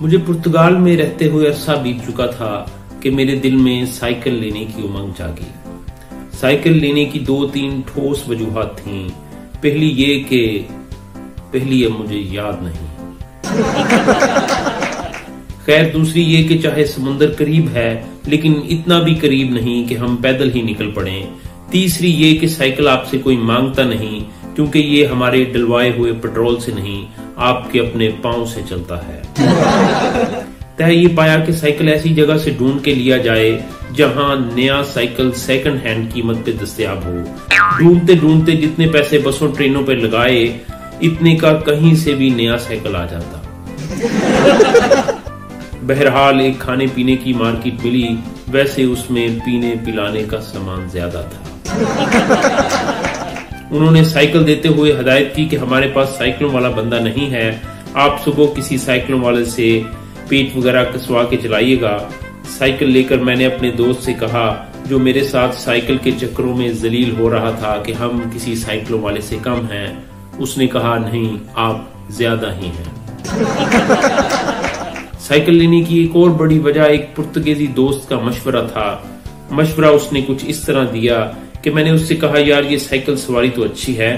مجھے پرتگال میں رہتے ہوئے عرصہ بیت چکا تھا کہ میرے دل میں سائیکل لینے کی امنگ جاگی۔ سائیکل لینے کی 2-3 ٹھوس وجوہات تھیں۔ پہلی یہ کہ پہلی اب مجھے یاد نہیں، خیر دوسری یہ کہ چاہے سمندر قریب ہے لیکن اتنا بھی قریب نہیں کہ ہم پیدل ہی نکل پڑیں۔ تیسری یہ کہ سائیکل آپ سے کوئی مانگتا نہیں کیونکہ یہ ہمارے ڈلوائے ہوئے پیٹرول سے نہیں، آپ کے اپنے پاؤں سے چلتا ہے۔ طے یہ پایا کہ سائیکل ایسی جگہ سے ڈھونڈ کے لیا جائے جہاں نیا سائیکل سیکنڈ ہینڈ قیمت پہ دستیاب ہو۔ ڈھونڈتے ڈھونڈتے جتنے پیسے بسوں ٹرینوں پہ لگائے اتنے کا کہیں سے بھی نیا سائیکل آ جاتا۔ بہرحال ایک کھانے پینے کی مارکیٹ ملی، ویسے اس میں پینے پلانے کا سامان زیادہ تھا۔ انہوں نے سائیکل دیتے ہوئے ہدایت کی کہ ہمارے پاس سائیکلوں والا بندہ نہیں ہے، آپ صبح کسی سائیکلوں والے سے پیٹ وغیرہ کسوا کے چلائیے گا۔ سائیکل لے کر میں نے اپنے دوست سے کہا جو میرے ساتھ سائیکل کے چکروں میں ذلیل ہو رہا تھا کہ ہم کسی سائیکلوں والے سے کم ہیں۔ اس نے کہا نہیں، آپ زیادہ ہی ہیں۔ سائیکل لینے کی ایک اور بڑی وجہ ایک پرتگیزی دوست کا مشورہ تھا۔ مشورہ اس نے کچھ اس طرح دیا کہ میں نے اس سے کہا یار یہ سائیکل سواری تو اچھی ہے۔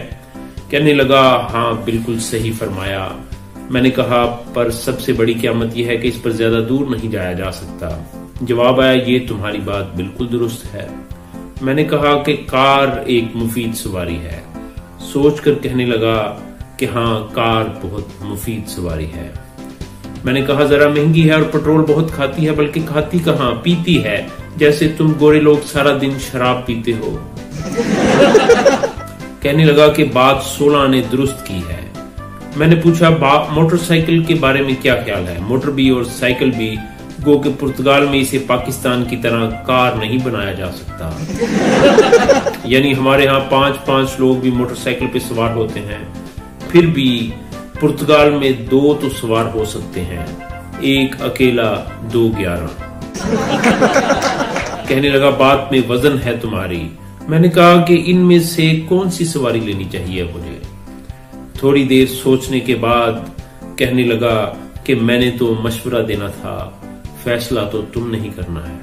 کہنے لگا ہاں بالکل صحیح فرمایا۔ میں نے کہا پر سب سے بڑی قیامت یہ ہے کہ اس پر زیادہ دور نہیں جایا جا سکتا۔ جواب آیا یہ تمہاری بات بالکل درست ہے۔ میں نے کہا کہ کار ایک مفید سواری ہے۔ سوچ کر کہنے لگا کہ ہاں کار بہت مفید سواری ہے۔ میں نے کہا ذرا مہنگی ہے اور پٹرول بہت کھاتی ہے، بلکہ کھاتی کہاں پیتی ہے، جیسے تم گورے لوگ سارا دن شراب پیتے ہو۔ کہنے لگا کہ بات 16 نے درست کی ہے۔ میں نے پوچھا موٹر سائیکل کے بارے میں کیا خیال ہے؟ موٹر بھی اور سائیکل بھی، گو کہ پرتگال میں اسے پاکستان کی طرح کار نہیں بنایا جا سکتا، یعنی ہمارے ہاں 5 لوگ بھی موٹر سائیکل پہ سوار ہوتے ہیں، پھر بھی پرتگال میں 2 تو سوار ہو سکتے ہیں، ایک اکیلا 2 11۔ کہنے لگا بات میں وزن ہے تمہاری۔ میں نے کہا کہ ان میں سے کون سی سواری لینی چاہیے مجھے؟ تھوڑی دیر سوچنے کے بعد کہنے لگا کہ میں نے تو مشورہ دینا تھا، فیصلہ تو تم نہیں کرنا ہے۔